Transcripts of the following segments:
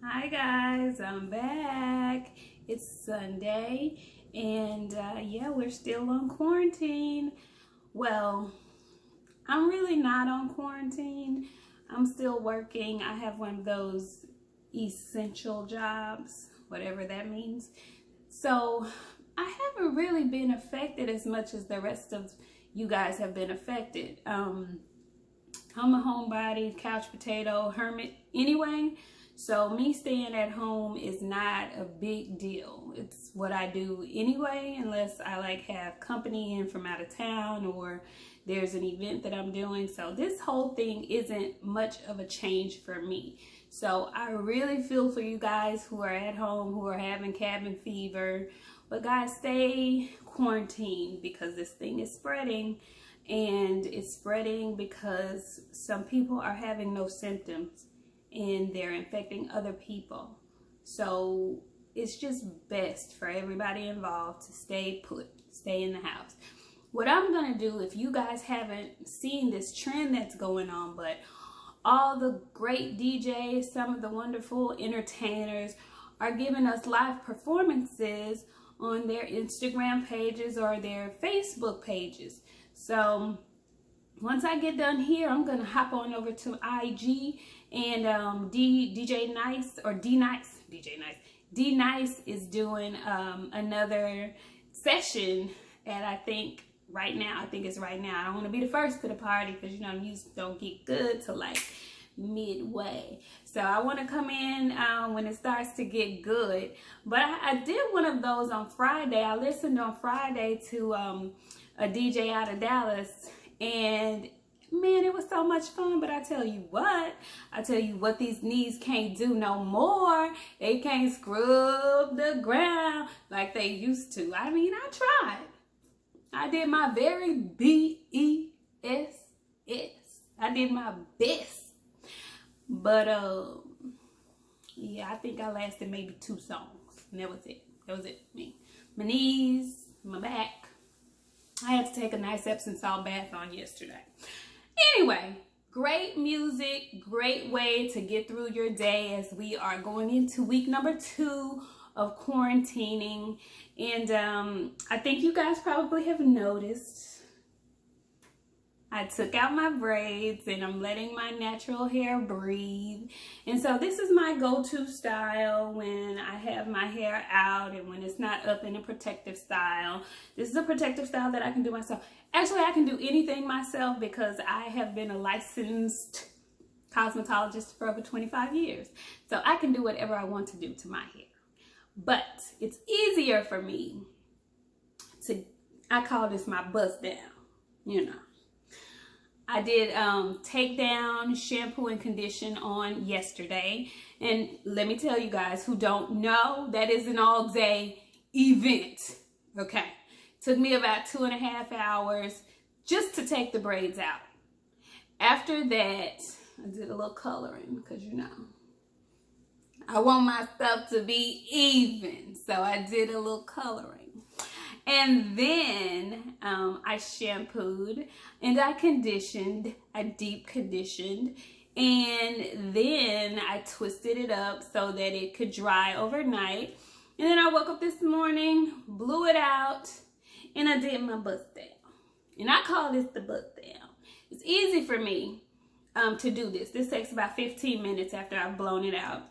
Hi guys, I'm back. It's Sunday and yeah, we're still on quarantine. Well, I'm really not on quarantine. I'm still working. I have one of those essential jobs, whatever that means. So I haven't really been affected as much as the rest of you guys have been affected. I'm a homebody, couch potato, hermit anyway. So me staying at home is not a big deal. It's what I do anyway, unless I have company in from out of town or there's an event that I'm doing. So this whole thing isn't much of a change for me. So I really feel for you guys who are at home, who are having cabin fever. But guys, stay quarantined because this thing is spreading. And it's spreading because some people are having no symptoms and they're infecting other people. So it's just best for everybody involved to stay put, stay in the house. What I'm gonna do, if you guys haven't seen this trend that's going on, but all the great DJs, some of the wonderful entertainers are giving us live performances on their Instagram pages or their Facebook pages. So once I get done here, I'm gonna hop on over to IG and DJ Nice or D Nice is doing another session at I think it's right now. I don't want to be the first to the party because you know music don't get good till like midway. So I want to come in when it starts to get good. But I did one of those on Friday. I listened on Friday to a DJ out of Dallas, and man, it was so much fun. But I tell you what these knees can't do no more. They can't scrub the ground like they used to. I mean, I tried. I did my very BESS. I did my best. But yeah, I think I lasted maybe 2 songs. And that was it. That was it for me. My knees, my back. I had to take a nice Epsom salt bath on yesterday. Anyway, great music, great way to get through your day as we are going into week number 2 of quarantining. And I think you guys probably have noticed I took out my braids and I'm letting my natural hair breathe. And so this is my go-to style when I have my hair out and when it's not up in a protective style. This is a protective style that I can do myself. Actually, I can do anything myself because I have been a licensed cosmetologist for over 25 years. So I can do whatever I want to do to my hair. But it's easier for me to, I call this my bust down, you know. I did takedown shampoo and condition on yesterday. And let me tell you guys who don't know, that is an all day event. Okay. Took me about 2.5 hours just to take the braids out. After that, I did a little coloring because you know, I want my stuff to be even. So I did a little coloring. And then I shampooed and I conditioned, I deep conditioned, and then I twisted it up so that it could dry overnight. And then I woke up this morning, blew it out, and I did my bust down. And I call this the bust down. It's easy for me to do this. This takes about 15 minutes after I've blown it out.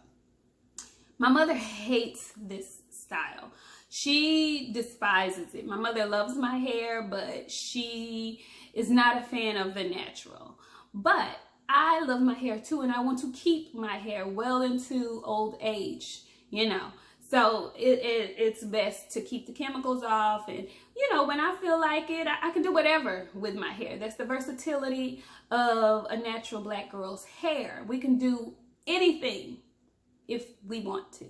My mother hates this style. She despises it. My mother loves my hair, but she is not a fan of the natural. But I love my hair too, and I want to keep my hair well into old age, you know. So it's best to keep the chemicals off. And, you know, when I feel like it, I can do whatever with my hair. That's the versatility of a natural black girl's hair. We can do anything if we want to.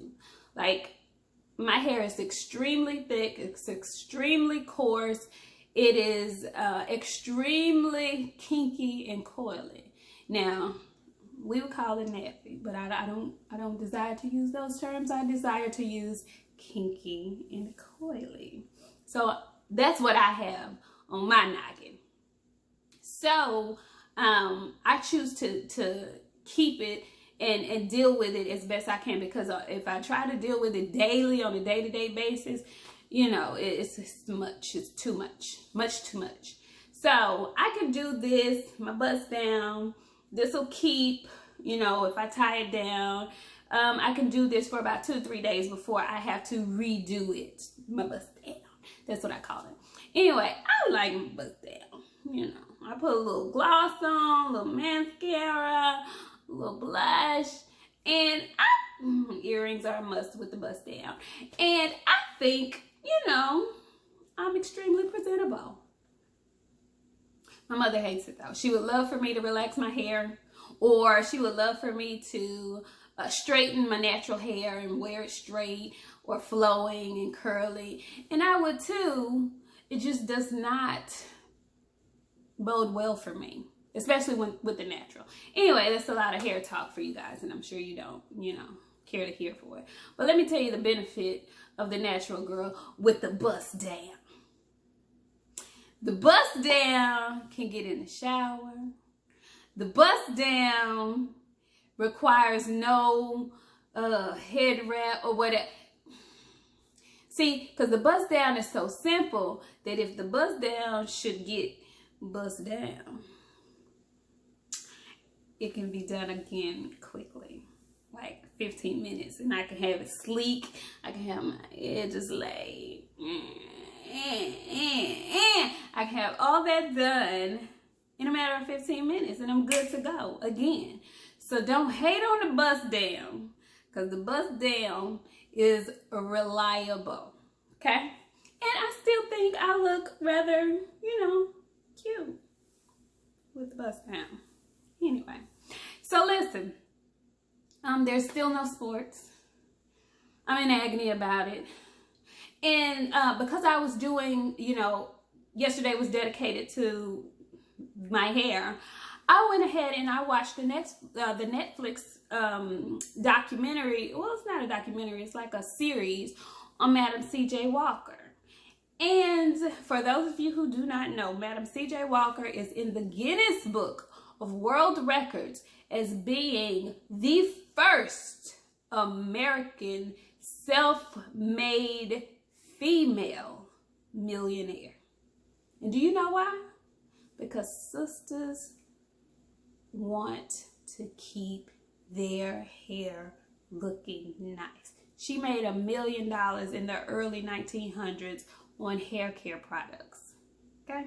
Like, my hair is extremely thick, it's extremely coarse, it is extremely kinky and coily. Now, we would call it nappy, but I don't desire to use those terms. I desire to use kinky and coily. So that's what I have on my noggin. So I choose to keep it and deal with it as best I can, because if I try to deal with it daily on a day-to-day basis, you know, it's too much, much too much. So I can do this, my bust down. This will keep, you know, if I tie it down, I can do this for about 2 to 3 days before I have to redo it. My bust down. That's what I call it. Anyway, I like my bust down. You know, I put a little gloss on, a little mascara, a little blush, and earrings are a must with the bust down. And I think, you know, I'm extremely presentable. My mother hates it though. She would love for me to relax my hair, or she would love for me to straighten my natural hair and wear it straight or flowing and curly. And I would too. It just does not bode well for me, especially with the natural. Anyway, that's a lot of hair talk for you guys, and I'm sure you don't, you know, care to hear for it. But let me tell you the benefit of the natural girl with the bust down. The bust down can get in the shower. The bust down requires no head wrap or whatever. See, because the bust down is so simple that if the bust down should get bust down, it can be done again quickly, like 15 minutes, and I can have it sleek. I can have my edges laid. I can have all that done in a matter of 15 minutes, and I'm good to go again. So don't hate on the bust down, because the bust down is reliable, okay? And I still think I look rather, you know, cute with the bust down. Anyway, so listen, there's still no sports. I'm in agony about it. And because I was doing, you know, yesterday was dedicated to my hair, I went ahead and I watched the Netflix documentary. Well, it's not a documentary. It's like a series on Madam C.J. Walker. And for those of you who do not know, Madam C.J. Walker is in the Guinness Book of World Records as being the first American self-made female millionaire. And do you know why? Because sisters want to keep their hair looking nice. She made $1 million in the early 1900s on hair care products. Okay?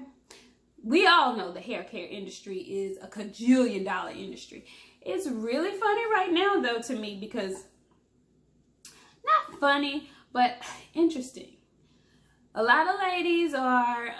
We all know the hair care industry is a $1,000,000,000 industry. It's really funny right now though to me, because not funny, but interesting. A lot of ladies are,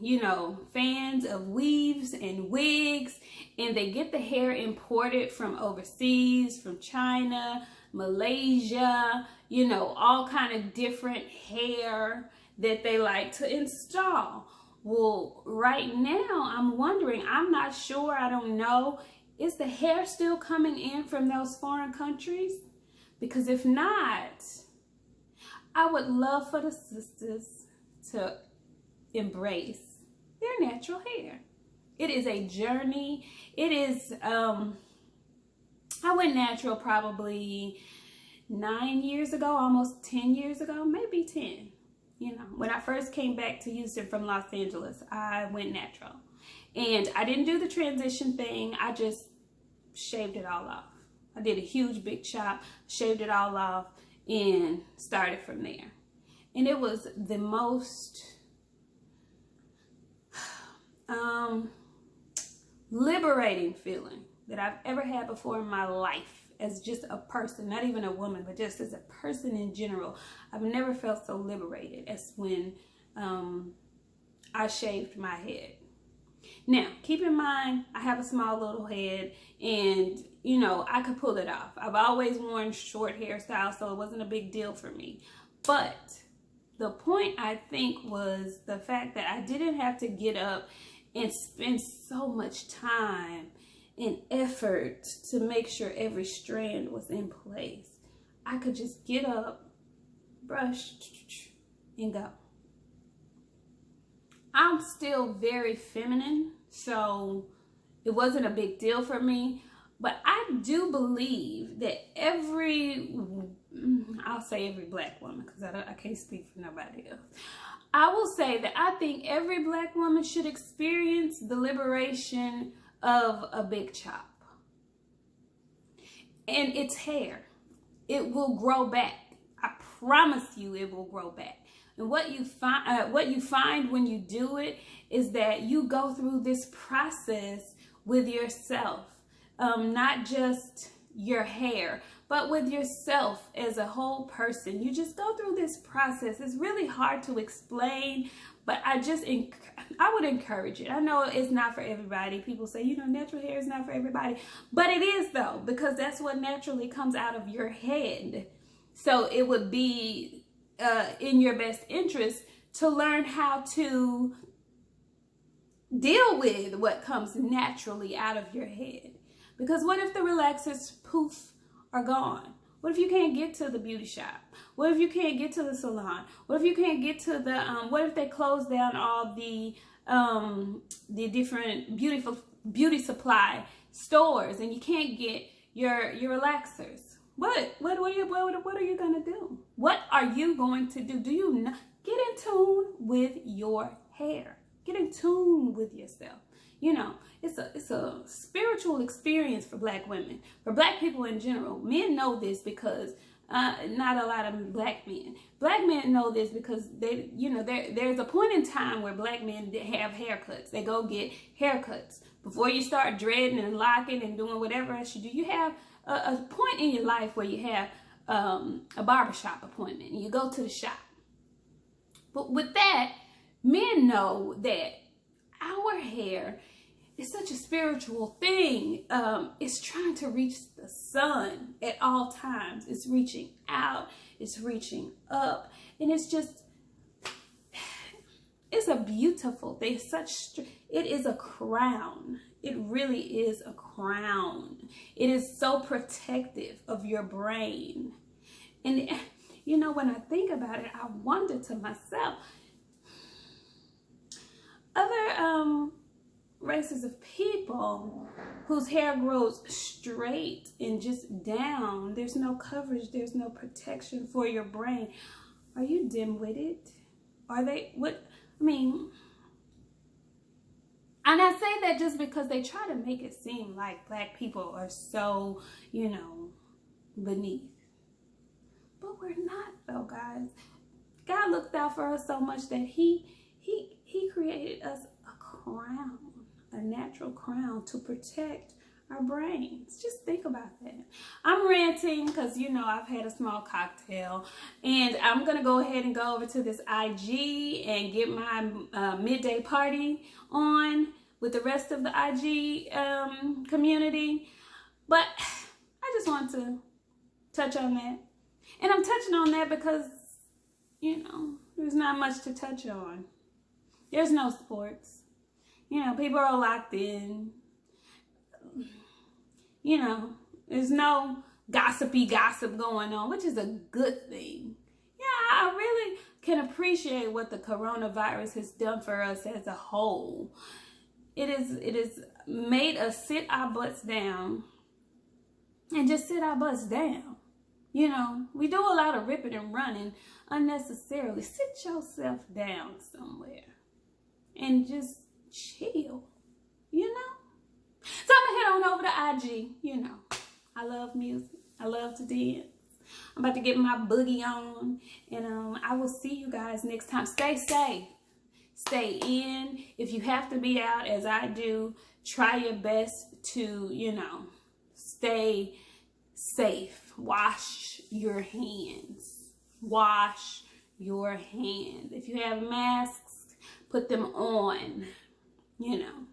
you know, fans of weaves and wigs, and they get the hair imported from overseas, from China, Malaysia, you know, all kind of different hair that they like to install. Well, right now, I'm wondering, I'm not sure, I don't know, is the hair still coming in from those foreign countries? Because if not, I would love for the sisters to embrace their natural hair. It is a journey. It is, I went natural probably 9 years ago, almost 10 years ago, maybe 10. You know, when I first came back to Houston from Los Angeles, I went natural. And I didn't do the transition thing. I just shaved it all off. I did a huge big chop, shaved it all off, and started from there. And it was the most liberating feeling that I've ever had before in my life, as just a person, not even a woman, but just as a person in general. I've never felt so liberated as when I shaved my head. Now, keep in mind, I have a small little head, and you know, I could pull it off. I've always worn short hairstyles, so it wasn't a big deal for me. But the point, I think, was the fact that I didn't have to get up and spend so much time and effort to make sure every strand was in place. I could just get up, brush, and go. I'm still very feminine, so it wasn't a big deal for me. But I do believe that I'll say every black woman, because I can't speak for nobody else. I will say that I think every black woman should experience the liberation of a big chop. And it's hair. It will grow back. I promise you it will grow back. And what you find when you do it is that you go through this process with yourself. Not just your hair, but with yourself as a whole person. You just go through this process. It's really hard to explain, but I would encourage it. I know it's not for everybody. People say, you know, natural hair is not for everybody, but it is though, because that's what naturally comes out of your head. So it would be in your best interest to learn how to deal with what comes naturally out of your head. Because what if the relaxers, poof, are gone? What if you can't get to the beauty shop? What if you can't get to the salon? What if you can't get to the, what if they close down all the different beauty supply stores and you can't get your relaxers? What are you going to do? What are you going to do? Do you not get in tune with your hair? Get in tune with yourself. You know, it's a spiritual experience for black women, for black people in general. Men know this because not a lot of black men. Black men know this because they, you know, there's a point in time where black men have haircuts. They go get haircuts. Before you start dreading and locking and doing whatever else you do, you have a point in your life where you have a barbershop appointment and you go to the shop. But with that, men know that our hair is such a spiritual thing. It's trying to reach the sun at all times. It's reaching out, it's reaching up, and it's a beautiful thing. It is a crown. It really is a crown. It is so protective of your brain. And you know, when I think about it, I wonder to myself, other races of people whose hair grows straight and just down, there's no coverage, there's no protection for your brain. Are you dim-witted? Are they, what, I mean, and I say that just because they try to make it seem like black people are so, you know, beneath. But we're not though, guys. God looked out for us so much that he created us a crown, a natural crown to protect our brains. Just think about that. I'm ranting because, you know, I've had a small cocktail, and I'm going to go ahead and go over to this IG and get my midday party on with the rest of the IG community. But I just want to touch on that. And I'm touching on that because, you know, there's not much to touch on. There's no sports. You know, people are locked in. You know, there's no gossipy gossip going on, which is a good thing. Yeah, I really can appreciate what the coronavirus has done for us as a whole. It is made us sit our butts down and just sit our butts down. You know, we do a lot of ripping and running unnecessarily. Sit yourself down somewhere and just chill, you know? So I'm gonna head on over to IG. You know, I love music. I love to dance. I'm about to get my boogie on, and I will see you guys next time. Stay safe. Stay in. If you have to be out, as I do, try your best to, you know, stay safe. Wash your hands. Wash your hands. If you have masks, put them on. You know.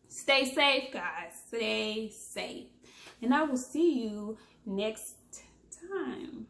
Stay safe, guys. Stay safe. And I will see you next time.